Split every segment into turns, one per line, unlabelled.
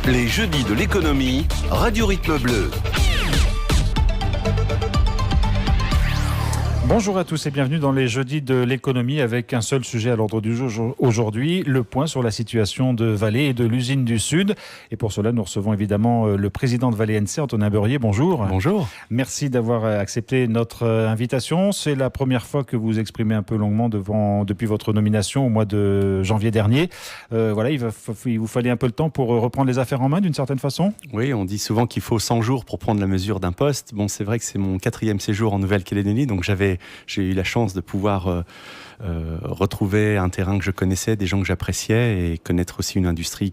Les jeudis de l'économie, Radio Rythme Bleu.
Bonjour à tous et bienvenue dans les jeudis de l'économie avec un seul sujet à l'ordre du jour aujourd'hui, le point sur la situation de Vallée et de l'usine du Sud. Et pour cela, nous recevons évidemment le président de Vallée NC, Antonin Beurrier. Bonjour.
Bonjour.
Merci d'avoir accepté notre invitation. C'est la première fois que vous exprimez un peu longuement depuis votre nomination au mois de janvier dernier. Il vous fallait un peu le temps pour reprendre les affaires en main d'une certaine façon.
Oui, on dit souvent qu'il faut 100 jours pour prendre la mesure d'un poste. Bon, c'est vrai que c'est mon 4e séjour en Nouvelle-Calédonie, donc j'ai eu la chance de pouvoir retrouver un terrain que je connaissais, des gens que j'appréciais et connaître aussi une industrie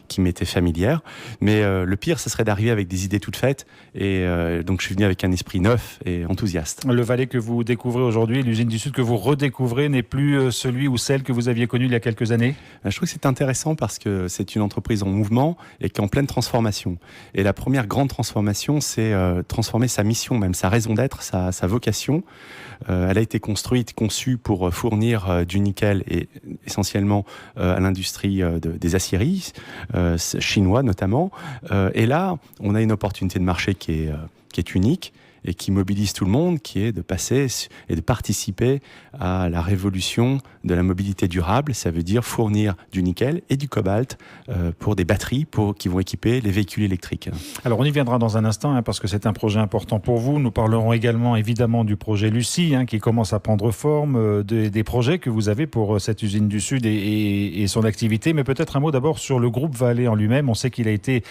qui m'était familière. Mais le pire, ce serait d'arriver avec des idées toutes faites. Et donc, je suis venu avec un esprit neuf et enthousiaste.
Le Valais que vous découvrez aujourd'hui, l'usine du Sud que vous redécouvrez, n'est plus celui ou celle que vous aviez connu il y a quelques années ?
Je trouve que c'est intéressant parce que c'est une entreprise en mouvement et qui est en pleine transformation. Et la première grande transformation, c'est transformer sa mission, même sa raison d'être, sa vocation. Elle a été conçue pour fournir du nickel et essentiellement à l'industrie des aciéries, chinois notamment. Et là, on a une opportunité de marché qui est unique et qui mobilise tout le monde, qui est de passer et de participer à la révolution de la mobilité durable. Ça veut dire fournir du nickel et du cobalt pour des batteries qui vont équiper les véhicules électriques.
Alors on y viendra dans un instant parce que c'est un projet important pour vous. Nous parlerons également évidemment du projet Lucie qui commence à prendre forme, des projets que vous avez pour cette usine du Sud et son activité. Mais peut-être un mot d'abord sur le groupe Vallée en lui-même. On sait qu'il a été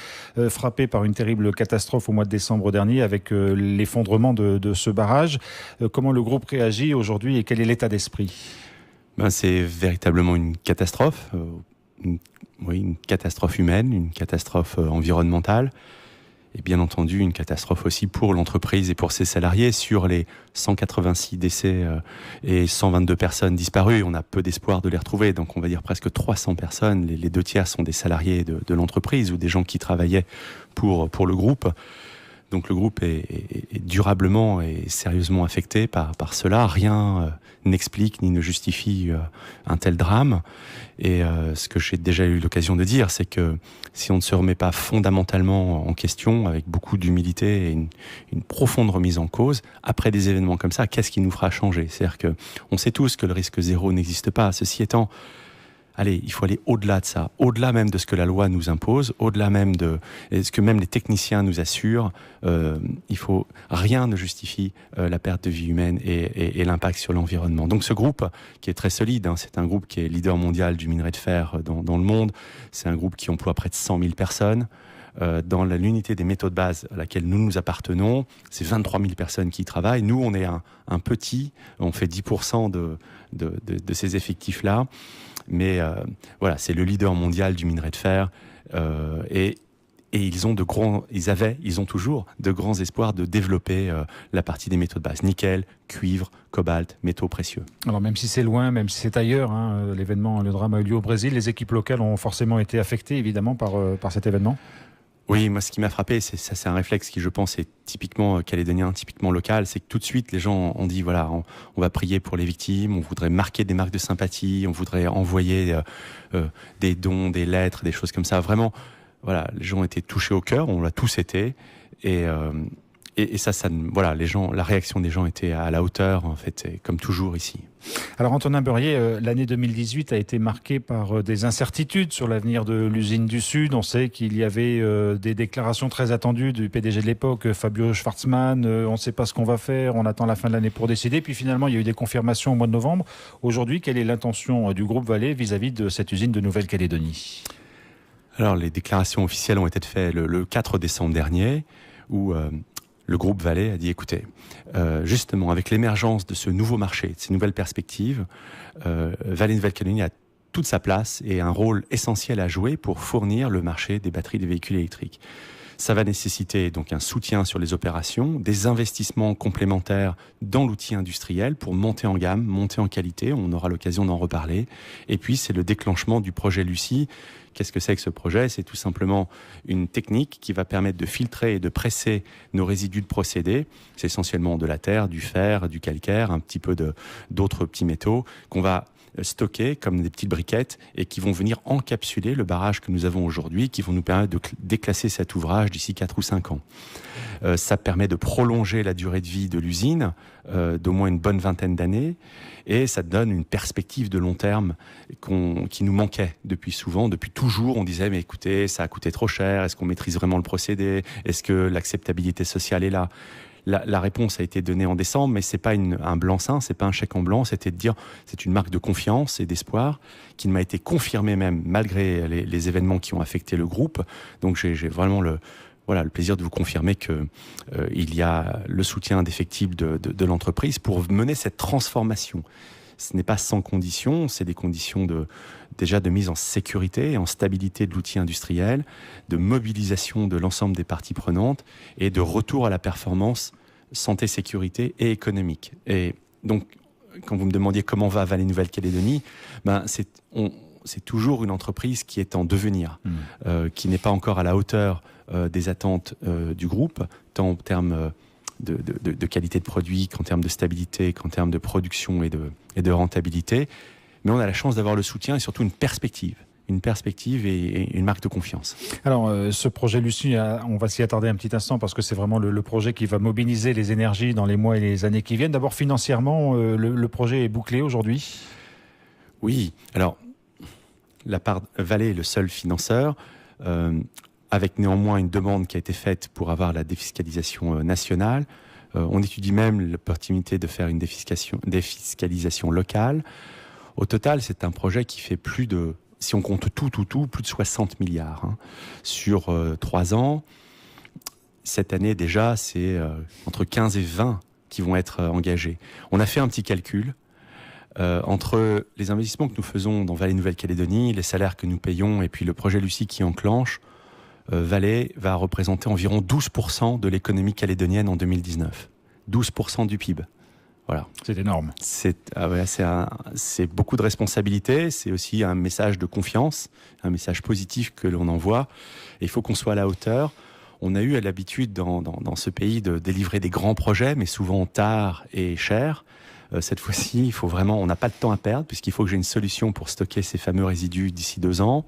frappé par une terrible catastrophe au mois de décembre dernier avec l'effondrement de ce barrage. Comment le groupe réagit aujourd'hui et quel est l'état d'esprit ?
C'est véritablement une catastrophe, une catastrophe humaine, une catastrophe environnementale et bien entendu une catastrophe aussi pour l'entreprise et pour ses salariés. Sur les 186 décès et 122 personnes disparues, on a peu d'espoir de les retrouver, donc on va dire presque 300 personnes, les 2 tiers sont des salariés de l'entreprise ou des gens qui travaillaient pour le groupe. Donc le groupe est durablement et sérieusement affecté par cela. Rien n'explique ni ne justifie un tel drame. Et ce que j'ai déjà eu l'occasion de dire, c'est que si on ne se remet pas fondamentalement en question, avec beaucoup d'humilité et une profonde remise en cause, après des événements comme ça, qu'est-ce qui nous fera changer ? C'est-à-dire qu'on sait tous que le risque zéro n'existe pas. Ceci étant, il faut aller au-delà de ça, au-delà même de ce que la loi nous impose, au-delà même de ce que même les techniciens nous assurent. Rien ne justifie la perte de vie humaine et l'impact sur l'environnement. Donc ce groupe, qui est très solide, c'est un groupe qui est leader mondial du minerai de fer dans le monde. C'est un groupe qui emploie près de 100 000 personnes. Dans l'unité des métaux de base à laquelle nous appartenons, c'est 23 000 personnes qui y travaillent. Nous, on est un petit, on fait 10% de ces effectifs-là. Mais c'est le leader mondial du minerai de fer et ils ont toujours de grands espoirs de développer la partie des métaux de base, nickel, cuivre, cobalt, métaux précieux. Alors même si c'est loin, même si c'est ailleurs, le drame a eu lieu au Brésil, les équipes locales ont forcément été affectées évidemment par cet événement. Oui, moi ce qui m'a frappé, c'est un réflexe qui je pense est typiquement calédonien, typiquement local, c'est que tout de suite les gens ont dit on va prier pour les victimes, on voudrait marquer des marques de sympathie, on voudrait envoyer des dons, des lettres, des choses comme ça. Vraiment, les gens ont été touchés au cœur, on l'a tous été et ça, la réaction des gens était à la hauteur en fait, comme toujours ici. Alors Antonin Beurrier, l'année 2018 a été marquée par des incertitudes sur l'avenir de l'usine du Sud. On sait qu'il y avait des déclarations très attendues du PDG de l'époque, Fabio Schwarzmann. On ne sait pas ce qu'on va faire, on attend la fin de l'année pour décider. Puis finalement, il y a eu des confirmations au mois de novembre. Aujourd'hui, quelle est l'intention du groupe Vallée vis-à-vis de cette usine de Nouvelle-Calédonie ? Alors les déclarations officielles ont été faites le 4 décembre dernier, où le groupe Vallée a dit, écoutez, justement, avec l'émergence de ce nouveau marché, de ces nouvelles perspectives, Vallée Nouvelle-Calédonie a toute sa place et un rôle essentiel à jouer pour fournir le marché des batteries des véhicules électriques. Ça va nécessiter donc un soutien sur les opérations, des investissements complémentaires dans l'outil industriel pour monter en gamme, monter en qualité. On aura l'occasion d'en reparler. Et puis, c'est le déclenchement du projet Lucie. Qu'est-ce que c'est que ce projet ? C'est tout simplement une technique qui va permettre de filtrer et de presser nos résidus de procédés. C'est essentiellement de la terre, du fer, du calcaire, un petit peu d'autres petits métaux qu'on va stockés comme des petites briquettes et qui vont venir encapsuler le barrage que nous avons aujourd'hui, qui vont nous permettre de déclasser cet ouvrage d'ici 4 ou 5 ans. Ça permet de prolonger la durée de vie de l'usine d'au moins une bonne vingtaine d'années et ça donne une perspective de long terme qui nous manquait depuis toujours. On disait mais écoutez, ça a coûté trop cher, est-ce qu'on maîtrise vraiment le procédé, est-ce que l'acceptabilité sociale est là? La réponse a été donnée en décembre, mais c'est pas un blanc-seing, c'est pas un chèque en blanc, c'était de dire c'est une marque de confiance et d'espoir qui m'a été confirmée même malgré les événements qui ont affecté le groupe. Donc j'ai vraiment le plaisir de vous confirmer que il y a le soutien indéfectible de l'entreprise pour mener cette transformation. Ce n'est pas sans conditions, c'est des conditions déjà de mise en sécurité et en stabilité de l'outil industriel, de mobilisation de l'ensemble des parties prenantes et de retour à la performance santé, sécurité et économique. Et donc, quand vous me demandiez comment va Vallée Nouvelle-Calédonie, c'est toujours une entreprise qui est en devenir, qui n'est pas encore à la hauteur des attentes du groupe, tant en termes de qualité de produit qu'en termes de stabilité, qu'en termes de production et de rentabilité. Mais on a la chance d'avoir le soutien et surtout une perspective et une marque de confiance.
Alors, ce projet Lucie, on va s'y attarder un petit instant parce que c'est vraiment le projet qui va mobiliser les énergies dans les mois et les années qui viennent. D'abord, financièrement, le projet est bouclé aujourd'hui ?
Oui, alors, la part Vallée est le seul financeur, avec néanmoins une demande qui a été faite pour avoir la défiscalisation nationale. On étudie même l'opportunité de faire une défiscalisation locale. Au total, c'est un projet qui fait si on compte tout, plus de 60 milliards sur 3 ans. Cette année déjà, c'est entre 15 et 20 qui vont être engagés. On a fait un petit calcul entre les investissements que nous faisons dans Vallée Nouvelle-Calédonie, les salaires que nous payons et puis le projet Lucie qui enclenche. Vallée va représenter environ 12% de l'économie calédonienne en 2019. 12% du PIB. Voilà.
C'est énorme.
C'est beaucoup de responsabilités, c'est aussi un message de confiance, un message positif que l'on envoie. Et il faut qu'on soit à la hauteur. On a eu l'habitude dans ce pays de délivrer des grands projets, mais souvent tard et cher. Cette fois-ci, on n'a pas de temps à perdre, puisqu'il faut que j'ai une solution pour stocker ces fameux résidus d'ici 2 ans.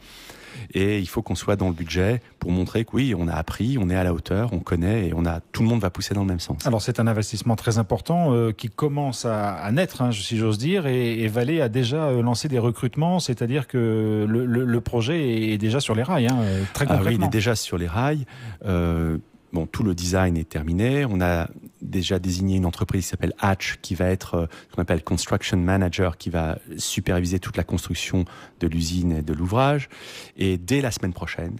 Et il faut qu'on soit dans le budget pour montrer que oui, on a appris, on est à la hauteur, on connaît et tout le monde va pousser dans le même sens.
Alors c'est un investissement très important qui commence à naître, si j'ose dire, et Vallée a déjà lancé des recrutements, c'est-à-dire que le projet est déjà sur les rails, très concrètement.
Oui, il est déjà sur les rails. Tout le design est terminé. On a déjà désigné une entreprise qui s'appelle Hatch, qui va être ce qu'on appelle Construction Manager, qui va superviser toute la construction de l'usine et de l'ouvrage. Et dès la semaine prochaine,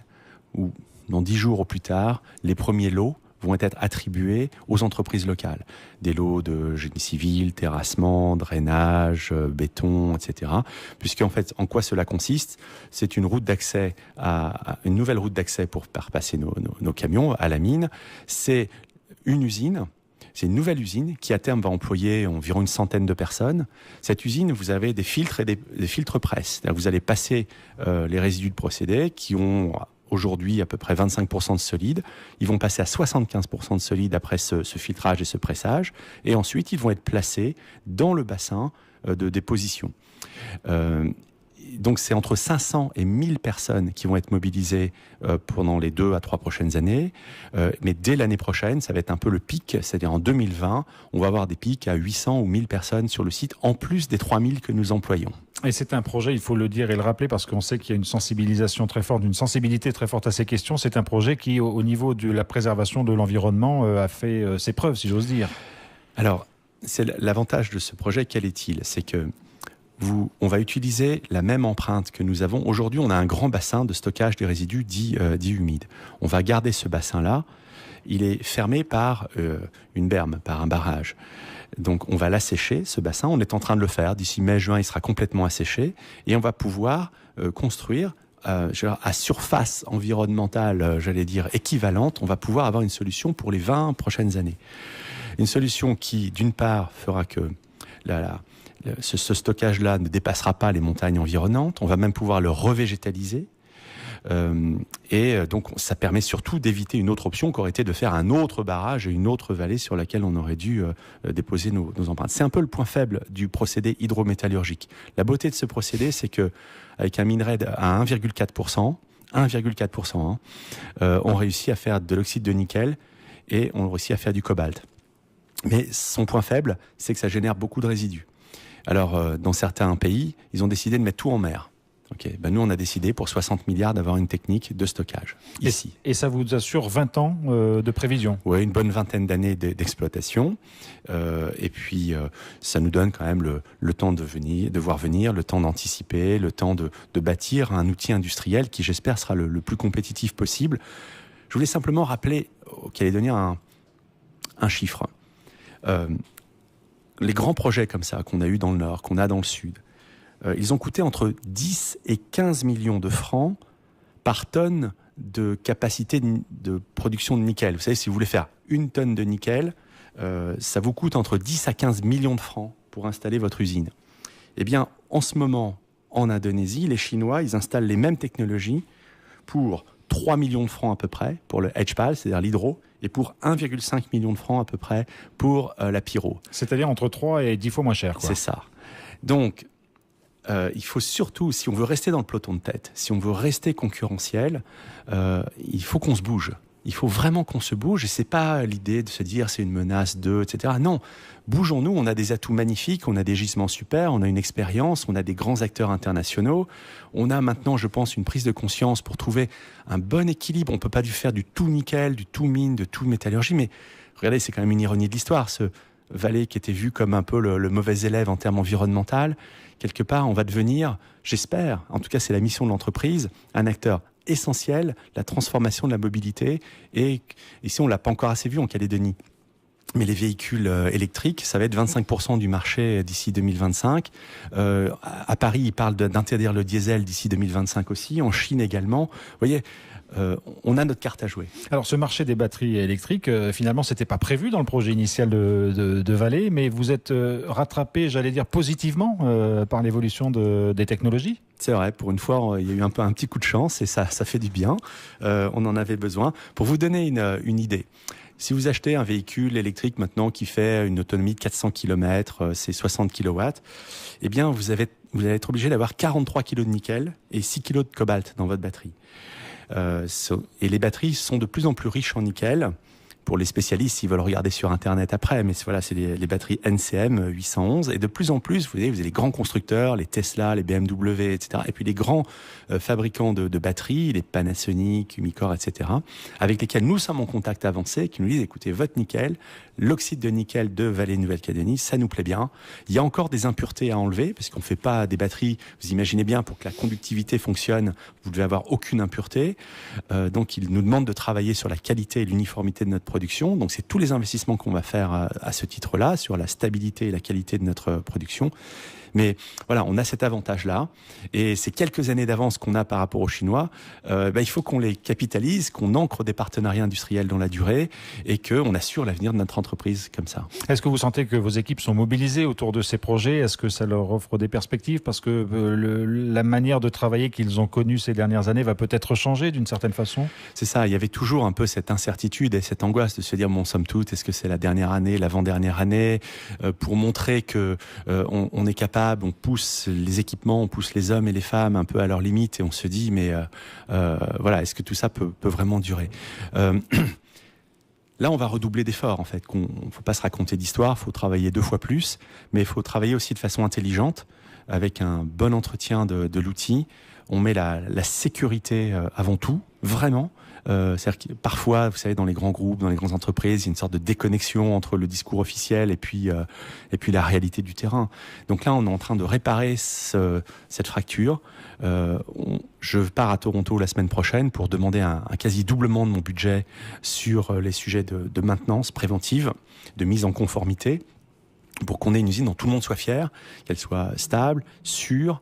ou dans 10 jours au plus tard, les premiers lots vont être attribués aux entreprises locales. Des lots de génie civil, terrassement, drainage, béton, etc. Puisqu'en fait, en quoi cela consiste ? C'est une route d'accès une nouvelle route d'accès pour faire passer nos camions à la mine. C'est une nouvelle usine qui à terme va employer environ une centaine de personnes. Cette usine, vous avez des filtres et des filtres presse. Vous allez passer les résidus de procédés qui ont aujourd'hui à peu près 25% de solide. Ils vont passer à 75% de solide après ce filtrage et ce pressage. Et ensuite, ils vont être placés dans le bassin de déposition. Donc, c'est entre 500 et 1000 personnes qui vont être mobilisées pendant les 2 à 3 prochaines années. Mais dès l'année prochaine, ça va être un peu le pic. C'est-à-dire en 2020, on va avoir des pics à 800 ou 1000 personnes sur le site, en plus des 3000 que nous employons.
Et c'est un projet, il faut le dire et le rappeler, parce qu'on sait qu'il y a une sensibilisation très forte, une sensibilité très forte à ces questions. C'est un projet qui, au niveau de la préservation de l'environnement, a fait ses preuves, si j'ose dire. Alors,
c'est l'avantage de ce projet, quel est-il ? C'est que on va utiliser la même empreinte que nous avons. Aujourd'hui, on a un grand bassin de stockage des résidus dits humides. On va garder ce bassin-là. Il est fermé par une berme, par un barrage. Donc, on va l'assécher, ce bassin. On est en train de le faire. D'ici mai-juin, il sera complètement asséché. Et on va pouvoir construire à surface environnementale, équivalente. On va pouvoir avoir une solution pour les 20 prochaines années. Une solution qui, d'une part, fera que ce stockage-là ne dépassera pas les montagnes environnantes. On va même pouvoir le revégétaliser. Et donc, ça permet surtout d'éviter une autre option qui aurait été de faire un autre barrage et une autre vallée sur laquelle on aurait dû déposer nos empreintes. C'est un peu le point faible du procédé hydrométallurgique. La beauté de ce procédé, c'est que avec un minerai à 1,4%, on réussit à faire de l'oxyde de nickel et on réussit à faire du cobalt. Mais son point faible, c'est que ça génère beaucoup de résidus. Alors, dans certains pays, ils ont décidé de mettre tout en mer. Okay. Nous, on a décidé pour 60 milliards d'avoir une technique de stockage ici.
Et ça vous assure 20 ans de prévision?
Oui, une bonne vingtaine d'années d'exploitation. Et puis, ça nous donne quand même le temps de voir venir, le temps d'anticiper, le temps de bâtir un outil industriel qui, j'espère, sera le plus compétitif possible. Je voulais simplement rappeler aux Calédoniens un chiffre. Les grands projets comme ça qu'on a eu dans le Nord, qu'on a dans le Sud, ils ont coûté entre 10 et 15 millions de francs par tonne de capacité de production de nickel. Vous savez, si vous voulez faire une tonne de nickel, ça vous coûte entre 10 à 15 millions de francs pour installer votre usine. Eh bien, en ce moment, en Indonésie, les Chinois, ils installent les mêmes technologies pour 3 millions de francs à peu près pour le HPAL, c'est-à-dire l'hydro, et pour 1,5 million de francs à peu près pour la pyro.
C'est-à-dire entre 3 et 10 fois moins cher, quoi.
C'est ça. Donc, il faut surtout, si on veut rester dans le peloton de tête, si on veut rester concurrentiel, il faut qu'on se bouge. Il faut vraiment qu'on se bouge, et c'est pas l'idée de se dire c'est une menace etc. Non, bougeons-nous, on a des atouts magnifiques, on a des gisements super, on a une expérience, on a des grands acteurs internationaux, on a maintenant, je pense, une prise de conscience pour trouver un bon équilibre. On peut pas faire du tout nickel, du tout mine, de tout métallurgie, mais regardez, c'est quand même une ironie de l'histoire, ce Vale qui était vu comme un peu le mauvais élève en termes environnementaux. Quelque part, on va devenir, j'espère, en tout cas c'est la mission de l'entreprise, un acteur essentiel, la transformation de la mobilité. Et ici, on l'a pas encore assez vu en Calédonie. Mais les véhicules électriques, ça va être 25% du marché d'ici 2025. À Paris, ils parlent d'interdire le diesel d'ici 2025 aussi. En Chine également. Vous voyez, on a notre carte à jouer.
Alors, ce marché des batteries électriques, finalement, c'était pas prévu dans le projet initial de Vale, mais vous êtes rattrapé, j'allais dire, positivement par l'évolution des technologies.
C'est vrai, pour une fois, il y a eu un petit coup de chance et ça fait du bien. On en avait besoin. Pour vous donner une idée, si vous achetez un véhicule électrique maintenant qui fait une autonomie de 400 km, c'est 60 kW, eh bien, vous allez être obligé d'avoir 43 kg de nickel et 6 kg de cobalt dans votre batterie. Et les batteries sont de plus en plus riches en nickel. Pour les spécialistes, ils veulent regarder sur Internet après, mais voilà, c'est les batteries NCM 811. Et de plus en plus, vous avez les grands constructeurs, les Tesla, les BMW, etc. Et puis les grands fabricants de batteries, les Panasonic, Umicore, etc., avec lesquels nous sommes en contact avancé, qui nous disent, écoutez, votre nickel, l'oxyde de nickel de Vale Nouvelle-Calédonie, ça nous plaît bien. Il y a encore des impuretés à enlever, parce qu'on ne fait pas des batteries, vous imaginez bien, pour que la conductivité fonctionne, vous devez avoir aucune impureté. Donc, ils nous demandent de travailler sur la qualité et l'uniformité de notre production. Donc, c'est tous les investissements qu'on va faire à ce titre-là, sur la stabilité et la qualité de notre production. Mais voilà, on a cet avantage-là. Et ces quelques années d'avance qu'on a par rapport aux Chinois, il faut qu'on les capitalise, qu'on ancre des partenariats industriels dans la durée et qu'on assure l'avenir de notre entreprise comme ça.
Est-ce que vous sentez que vos équipes sont mobilisées autour de ces projets? Est-ce que ça leur offre des perspectives? Parce que la manière de travailler qu'ils ont connue ces dernières années va peut-être changer d'une certaine façon?
C'est ça, il y avait toujours un peu cette incertitude et cette angoisse de se dire, bon, somme toute, est-ce que c'est la dernière année, l'avant-dernière année, pour montrer que on est capable, on pousse les équipements, on pousse les hommes et les femmes un peu à leurs limites et on se dit, mais voilà, est-ce que tout ça peut vraiment durer? Là, on va redoubler d'efforts, en fait. Il ne faut pas se raconter d'histoire, il faut travailler 2 fois plus, mais il faut travailler aussi de façon intelligente, avec un bon entretien de l'outil. On met la sécurité avant tout, vraiment. C'est-à-dire que parfois, vous savez, dans les grands groupes, dans les grandes entreprises, il y a une sorte de déconnexion entre le discours officiel et puis la réalité du terrain. Donc là, on est en train de réparer cette fracture. Je pars à Toronto la semaine prochaine pour demander un quasi doublement de mon budget sur les sujets de maintenance préventive, de mise en conformité, pour qu'on ait une usine dont tout le monde soit fier, qu'elle soit stable, sûre,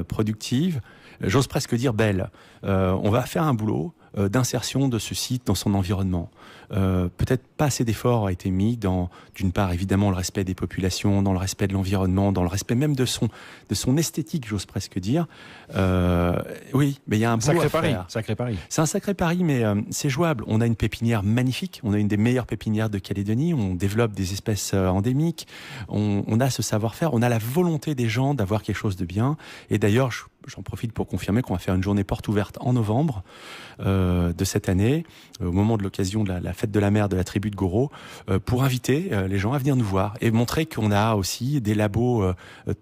productive, j'ose presque dire belle. On va faire un boulot d'insertion de ce site dans son environnement. Peut-être pas assez d'efforts a été mis dans, d'une part, évidemment, le respect des populations, dans le respect de l'environnement, dans le respect même de son esthétique, j'ose presque dire. Oui, mais il y a un boulot à faire.
Sacré pari.
C'est un sacré pari, mais c'est jouable. On a une pépinière magnifique. On a une des meilleures pépinières de Calédonie. On développe des espèces endémiques. On a ce savoir-faire. On a la volonté des gens d'avoir quelque chose de bien. Et d'ailleurs, j'en profite pour confirmer qu'on va faire une journée porte ouverte en novembre de cette année, au moment de l'occasion de la fête de la mer de la tribu de Goro, pour inviter les gens à venir nous voir et montrer qu'on a aussi des labos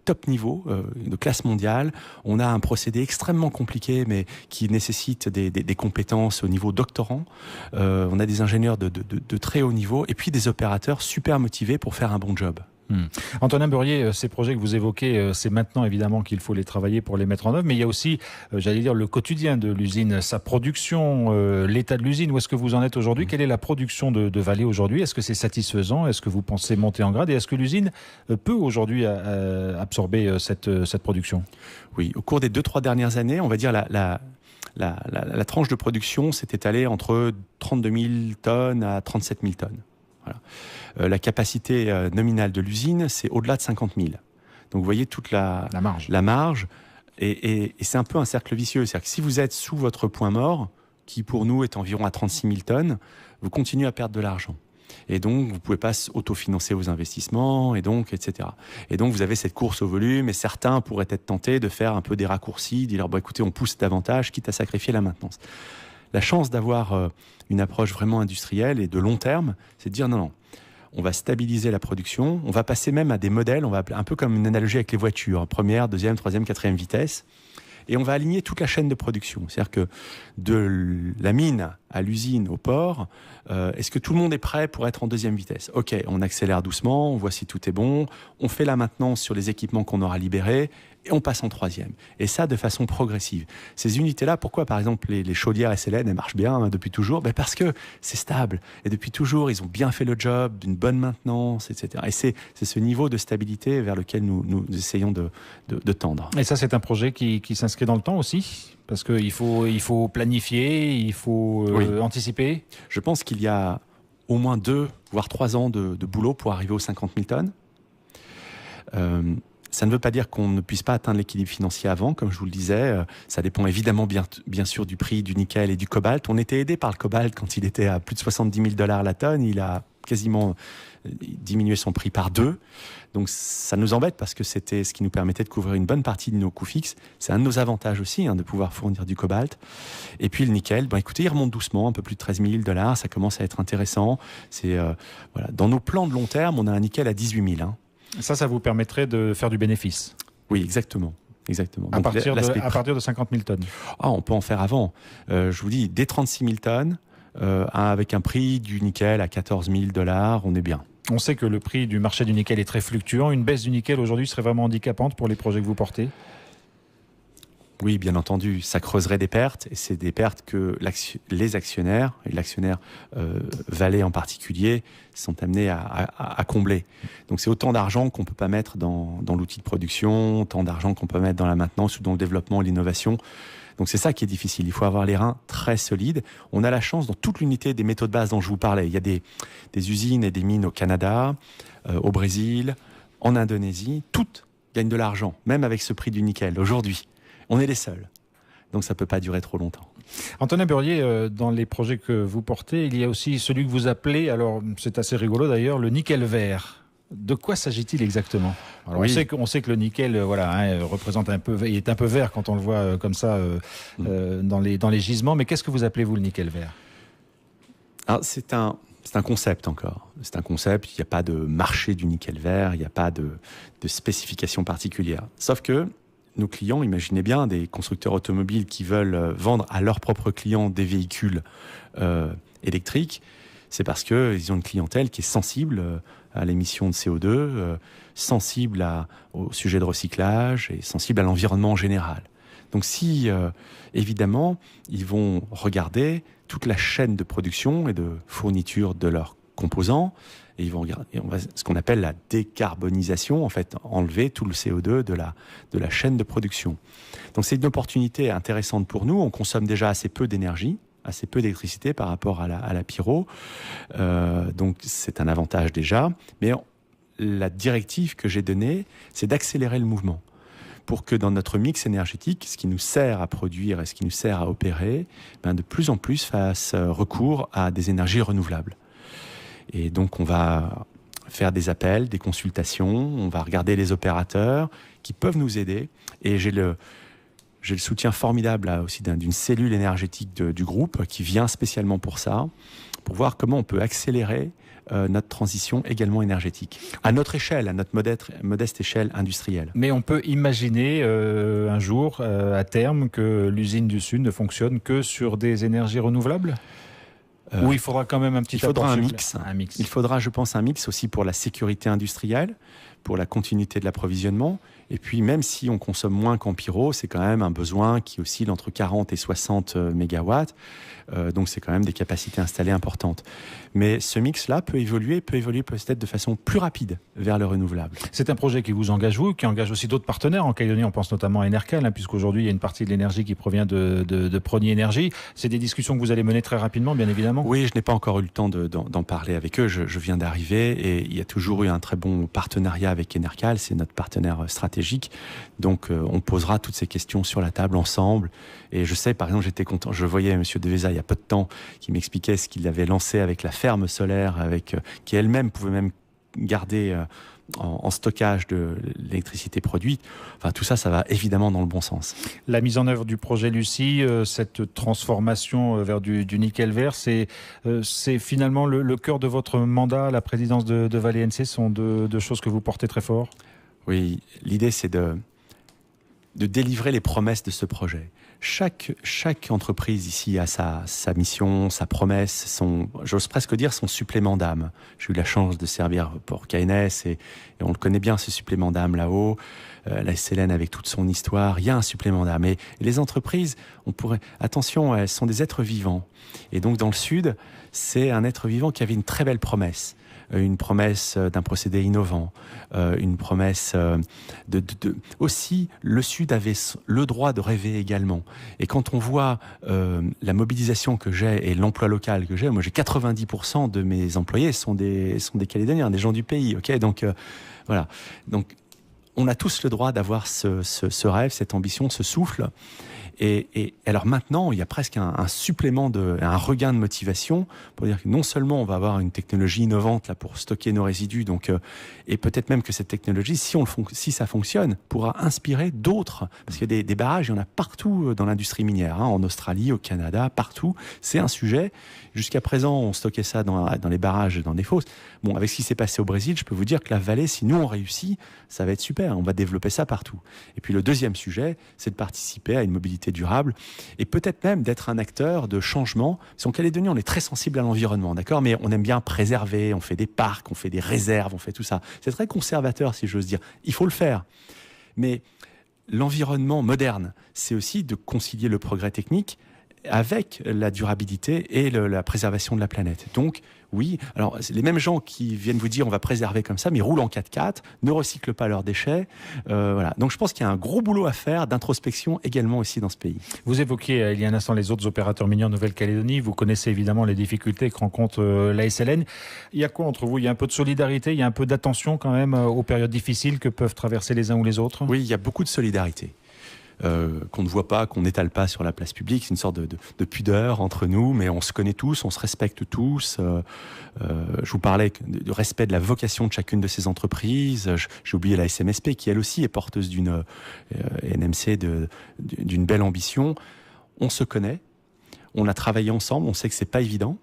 top niveau, de classe mondiale. On a un procédé extrêmement compliqué, mais qui nécessite des compétences au niveau doctorant. On a des ingénieurs de très haut niveau et puis des opérateurs super motivés pour faire un bon job.
Antonin Beurrier, ces projets que vous évoquez, c'est maintenant évidemment qu'il faut les travailler pour les mettre en œuvre, mais il y a aussi, j'allais dire, le quotidien de l'usine, sa production, l'état de l'usine. Où est-ce que vous en êtes aujourd'hui ? Quelle est la production de Vallée aujourd'hui ? Est-ce que c'est satisfaisant ? Est-ce que vous pensez monter en grade ? Et est-ce que l'usine peut aujourd'hui absorber cette production ?
Oui, au cours des 2-3 dernières années, on va dire la tranche de production s'est étalée entre 32 000 tonnes à 37 000 tonnes. Voilà. La capacité nominale de l'usine, c'est au-delà de 50 000. Donc vous voyez toute la marge. Et c'est un peu un cercle vicieux. C'est-à-dire que si vous êtes sous votre point mort, qui pour nous est environ à 36 000 tonnes, vous continuez à perdre de l'argent. Et donc, vous ne pouvez pas autofinancer vos investissements, et donc, etc. Et donc, vous avez cette course au volume, et certains pourraient être tentés de faire un peu des raccourcis, de dire, bon, écoutez, on pousse davantage, quitte à sacrifier la maintenance. La chance d'avoir une approche vraiment industrielle et de long terme, c'est de dire non, on va stabiliser la production, on va passer même à des modèles, on va appeler un peu comme une analogie avec les voitures, première, deuxième, troisième, quatrième vitesse, et on va aligner toute la chaîne de production. C'est-à-dire que de la mine à l'usine, au port, est-ce que tout le monde est prêt pour être en deuxième vitesse ? Ok, on accélère doucement, on voit si tout est bon, on fait la maintenance sur les équipements qu'on aura libérés, et on passe en troisième. Et ça, de façon progressive. Ces unités-là, pourquoi, par exemple, les chaudières SLN, elles marchent bien depuis toujours ? Parce que c'est stable. Et depuis toujours, ils ont bien fait le job, d'une bonne maintenance, etc. Et c'est ce niveau de stabilité vers lequel nous essayons de tendre.
Et ça, c'est un projet qui s'inscrit dans le temps aussi ? Parce qu'il faut planifier, il faut anticiper.
Je pense qu'il y a au moins 2, voire 3 ans de boulot pour arriver aux 50 000 tonnes. Ça ne veut pas dire qu'on ne puisse pas atteindre l'équilibre financier avant, comme je vous le disais. Ça dépend évidemment bien sûr du prix du nickel et du cobalt. On était aidé par le cobalt quand il était à plus de 70 000 $ la tonne. Il a quasiment diminué son prix par 2. Donc ça nous embête parce que c'était ce qui nous permettait de couvrir une bonne partie de nos coûts fixes. C'est un de nos avantages aussi, de pouvoir fournir du cobalt. Et puis le nickel, écoutez, il remonte doucement, un peu plus de 13 000 $. Ça commence à être intéressant. Voilà. Dans nos plans de long terme, on a un nickel à 18 000.
Ça vous permettrait de faire du bénéfice ?
Oui, exactement. Donc,
à partir de 50 000 tonnes.
On peut en faire avant. Je vous dis, dès 36 000 tonnes, avec un prix du nickel à 14 000 $, on est bien.
On sait que le prix du marché du nickel est très fluctuant. Une baisse du nickel aujourd'hui serait vraiment handicapante pour les projets que vous portez ?
Oui, bien entendu, ça creuserait des pertes, et c'est des pertes que les actionnaires, et l'actionnaire Vallée en particulier, sont amenés à combler. Donc c'est autant d'argent qu'on ne peut pas mettre dans l'outil de production, autant d'argent qu'on peut mettre dans la maintenance ou dans le développement et l'innovation. Donc c'est ça qui est difficile, il faut avoir les reins très solides. On a la chance dans toute l'unité des métaux de base dont je vous parlais. Il y a des usines et des mines au Canada, au Brésil, en Indonésie, toutes gagnent de l'argent, même avec ce prix du nickel aujourd'hui. On est les seuls. Donc ça ne peut pas durer trop longtemps.
Antonin Beurrier, dans les projets que vous portez, il y a aussi celui que vous appelez, alors c'est assez rigolo d'ailleurs, le nickel vert. De quoi s'agit-il exactement ? Alors oui. On sait que le nickel représente est un peu vert quand on le voit comme ça dans les gisements, mais qu'est-ce que vous appelez vous le nickel vert ?
Alors, c'est un concept encore. C'est un concept, il n'y a pas de marché du nickel vert, il n'y a pas de spécification particulière. Sauf que nos clients, imaginez bien des constructeurs automobiles qui veulent vendre à leurs propres clients des véhicules électriques, c'est parce qu'ils ont une clientèle qui est sensible à l'émission de CO2, sensible au sujet de recyclage et sensible à l'environnement en général. Donc si, évidemment, ils vont regarder toute la chaîne de production et de fourniture de leurs composants, et ils vont regarder ce qu'on appelle la décarbonisation, en fait, enlever tout le CO2 de la chaîne de production. Donc c'est une opportunité intéressante pour nous. On consomme déjà assez peu d'énergie assez peu d'électricité par rapport à la pyro. Donc c'est un avantage déjà. Mais la directive que j'ai donnée, c'est d'accélérer le mouvement pour que dans notre mix énergétique, ce qui nous sert à produire et ce qui nous sert à opérer, de plus en plus fasse recours à des énergies renouvelables. Et donc on va faire des appels, des consultations, on va regarder les opérateurs qui peuvent nous aider. Et j'ai le soutien formidable là, aussi d'une cellule énergétique du groupe qui vient spécialement pour ça, pour voir comment on peut accélérer notre transition également énergétique, à notre échelle, à notre modeste échelle industrielle.
Mais on peut imaginer un jour, à terme, que l'usine du Sud ne fonctionne que sur des énergies renouvelables ? Ou il faudra quand même un petit apport.
Il faudra un mix. Il faudra, je pense, un mix aussi pour la sécurité industrielle, pour la continuité de l'approvisionnement. Et puis, même si on consomme moins qu'en pyro, c'est quand même un besoin qui oscille entre 40 et 60 mégawatts. Donc, c'est quand même des capacités installées importantes. Mais ce mix-là peut évoluer peut-être de façon plus rapide vers le renouvelable.
C'est un projet qui vous engage, vous, qui engage aussi d'autres partenaires en Calédonie. On pense notamment à Enercal, puisqu'aujourd'hui, il y a une partie de l'énergie qui provient de Prony Énergie. C'est des discussions que vous allez mener très rapidement, bien évidemment.
Oui, je n'ai pas encore eu le temps d'en parler avec eux. Je viens d'arriver et il y a toujours eu un très bon partenariat avec Enercal. C'est notre partenaire stratégique. Donc, on posera toutes ces questions sur la table ensemble. Et je sais, par exemple, j'étais content. Je voyais M. Devesa il y a peu de temps qui m'expliquait ce qu'il avait lancé avec la ferme solaire, qui elle-même pouvait même garder en stockage de l'électricité produite. Enfin, tout ça, ça va évidemment dans le bon sens.
La mise en œuvre du projet Lucie, cette transformation vers du nickel vert, c'est finalement le cœur de votre mandat, la présidence de Vale ENC, sont deux choses que vous portez très fort. Oui,
l'idée c'est de délivrer les promesses de ce projet. Chaque entreprise ici a sa mission, sa promesse, j'ose presque dire son supplément d'âme. J'ai eu la chance de servir pour KNS et on le connaît bien, ce supplément d'âme là-haut. La SLN avec toute son histoire, il y a un supplément d'âme. Et les entreprises, attention, elles sont des êtres vivants. Et donc dans le Sud, c'est un être vivant qui avait une très belle promesse. Une promesse d'un procédé innovant, une promesse aussi, le Sud avait le droit de rêver également. Et quand on voit la mobilisation que j'ai et l'emploi local que j'ai, moi j'ai 90% de mes employés sont des Calédoniens, des gens du pays, ok. Donc voilà. Donc on a tous le droit d'avoir ce rêve, cette ambition, ce souffle. Et alors maintenant, il y a presque un supplément, un regain de motivation pour dire que non seulement on va avoir une technologie innovante là pour stocker nos résidus, donc et peut-être même que cette technologie, si ça fonctionne, pourra inspirer d'autres, parce qu'il y a des barrages, il y en a partout dans l'industrie minière, en Australie, au Canada, partout. C'est un sujet. Jusqu'à présent, on stockait ça dans les barrages, dans des fosses. Bon, avec ce qui s'est passé au Brésil, je peux vous dire que la vallée, si nous on réussit, ça va être super. On va développer ça partout. Et puis le deuxième sujet, c'est de participer à une mobilité durable et peut-être même d'être un acteur de changement. Parce qu'en Calédonie, on est très sensible à l'environnement, d'accord, mais on aime bien préserver, on fait des parcs, on fait des réserves, on fait tout ça. C'est très conservateur, si j'ose dire. Il faut le faire. Mais l'environnement moderne, c'est aussi de concilier le progrès technique avec la durabilité et la préservation de la planète. Donc, oui, alors c'est les mêmes gens qui viennent vous dire on va préserver comme ça, mais ils roulent en 4x4, ne recyclent pas leurs déchets. Voilà. Donc je pense qu'il y a un gros boulot à faire d'introspection également aussi dans ce pays.
Vous évoquiez il y a un instant les autres opérateurs miniers en Nouvelle-Calédonie. Vous connaissez évidemment les difficultés que rencontre la SLN. Il y a quoi entre vous ? Il y a un peu de solidarité, il y a un peu d'attention quand même aux périodes difficiles que peuvent traverser les uns ou les autres ?
Oui, il y a beaucoup de solidarité. Qu'on ne voit pas, qu'on n'étale pas sur la place publique. C'est une sorte de pudeur entre nous, mais on se connaît tous, on se respecte tous. Je vous parlais du respect de la vocation de chacune de ces entreprises. J'ai oublié la SMSP, qui elle aussi est porteuse d'une NMC d'une belle ambition. On se connaît, on a travaillé ensemble, on sait que c'est pas évident,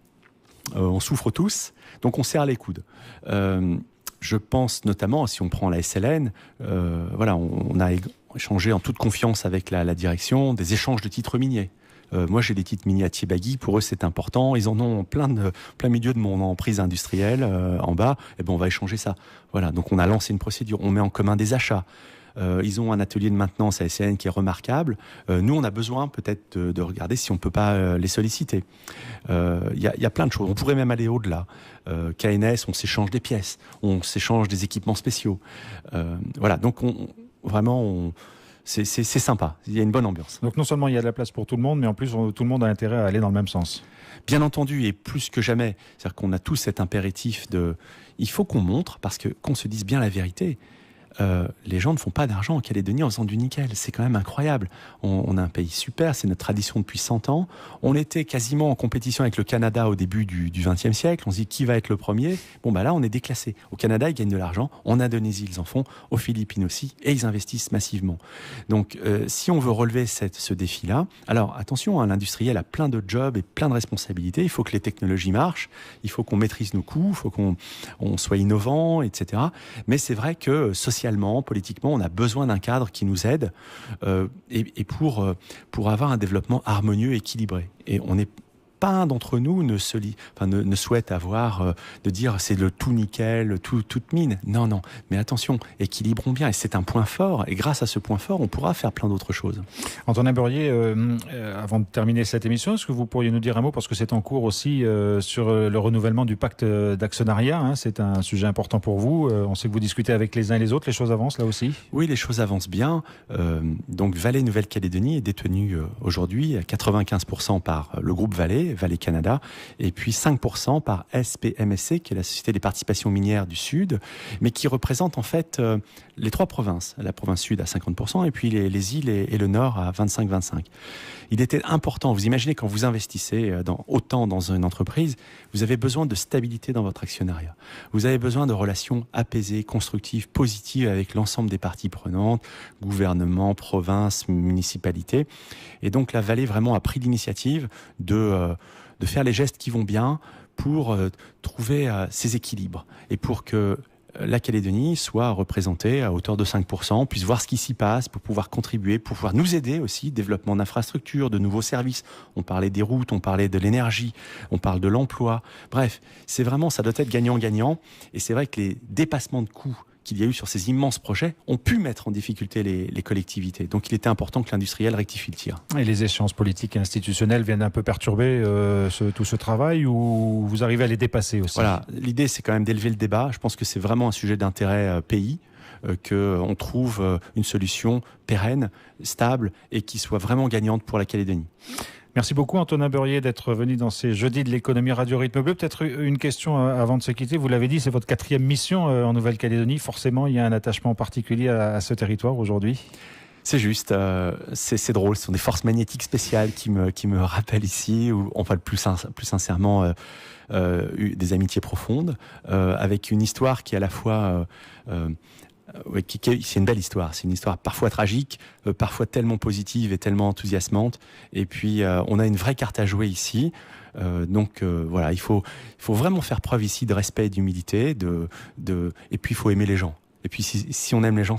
on souffre tous, donc on serre les coudes. Je pense notamment, si on prend la SLN, voilà, on a échangé en toute confiance avec la direction des échanges de titres miniers. Moi, j'ai des titres miniers à Thiébagui. Pour eux, c'est important. Ils en ont plein milieu de mon emprise industrielle en bas. Et ben, on va échanger ça. Voilà. Donc, on a lancé une procédure. On met en commun des achats. Ils ont un atelier de maintenance à SLN qui est remarquable. Nous, on a besoin peut-être de regarder si on peut pas les solliciter. Il y a plein de choses. On pourrait même aller au-delà. KNS, on s'échange des pièces, on s'échange des équipements spéciaux. Voilà. Donc, vraiment, C'est sympa, il y a une bonne ambiance.
Donc non seulement il y a de la place pour tout le monde, mais en plus tout le monde a intérêt à aller dans le même sens.
Bien entendu, et plus que jamais, c'est-à-dire qu'on a tous cet impératif de... Il faut qu'on montre, parce que qu'on se dise bien la vérité, les gens ne font pas d'argent en Calédonie en faisant du nickel. C'est quand même incroyable. On a un pays super, c'est notre tradition depuis 100 ans. On était quasiment en compétition avec le Canada au début du XXe siècle. On se dit qui va être le premier. Bon, bah là, on est déclassé. Au Canada, ils gagnent de l'argent. En Indonésie, ils en font. Aux Philippines aussi. Et ils investissent massivement. Donc, si on veut relever ce défi-là, alors attention, hein, l'industriel a plein de jobs et plein de responsabilités. Il faut que les technologies marchent. Il faut qu'on maîtrise nos coûts. Il faut qu'on soit innovant, etc. Mais c'est vrai que socialement, politiquement, on a besoin d'un cadre qui nous aide et pour avoir un développement harmonieux, équilibré. Et on n'est pas un d'entre nous ne souhaite avoir de dire c'est le tout nickel, toute mine. Non, non. Mais attention, équilibrons bien. Et c'est un point fort. Et grâce à ce point fort, on pourra faire plein d'autres choses.
Antonin Beurrier, avant de terminer cette émission, est-ce que vous pourriez nous dire un mot, parce que c'est en cours aussi, sur le renouvellement du pacte d'actionnariat, hein, c'est un sujet important pour vous. On sait que vous discutez avec les uns et les autres. Les choses avancent là aussi? Oui,
les choses avancent bien. Donc Vallée Nouvelle-Calédonie est détenue aujourd'hui à 95% par le groupe Vallée Canada, et puis 5% par SPMSC, qui est la Société des participations minières du Sud, mais qui représente en fait les trois provinces. La province Sud à 50%, et puis les îles et le Nord à 25-25. Il était important, vous imaginez quand vous investissez autant dans une entreprise, vous avez besoin de stabilité dans votre actionnariat. Vous avez besoin de relations apaisées, constructives, positives avec l'ensemble des parties prenantes, gouvernement, province, municipalité. Et donc la Vallée vraiment a pris l'initiative de faire les gestes qui vont bien pour trouver ces équilibres et pour que la Calédonie soit représentée à hauteur de 5%, puisse voir ce qui s'y passe pour pouvoir contribuer, pour pouvoir nous aider aussi, développement d'infrastructures, de nouveaux services. On parlait des routes, on parlait de l'énergie, on parle de l'emploi. Bref, c'est vraiment, ça doit être gagnant-gagnant. Et c'est vrai que les dépassements de coûts qu'il y a eu sur ces immenses projets ont pu mettre en difficulté les collectivités. Donc il était important que l'industriel rectifie le tir.
Et les échéances politiques et institutionnelles viennent un peu perturber tout ce travail, ou vous arrivez à les dépasser aussi? Voilà,
l'idée c'est quand même d'élever le débat. Je pense que c'est vraiment un sujet d'intérêt pays, qu'on trouve une solution pérenne, stable et qui soit vraiment gagnante pour la Calédonie.
Merci beaucoup Antonin Beurrier d'être venu dans ces jeudis de l'économie Radio Rythme Bleu. Peut-être une question avant de se quitter. Vous l'avez dit, c'est votre 4e mission en Nouvelle-Calédonie. Forcément, il y a un attachement particulier à ce territoire aujourd'hui.
C'est juste, c'est drôle. Ce sont des forces magnétiques spéciales qui me rappellent ici, ou enfin plus sincèrement des amitiés profondes, avec une histoire qui est à la fois c'est une belle histoire. C'est une histoire parfois tragique, parfois tellement positive et tellement enthousiasmante. Et puis, on a une vraie carte à jouer ici. Donc voilà, il faut vraiment faire preuve ici de respect et d'humilité. Et puis, il faut aimer les gens. Et puis, si on aime les gens,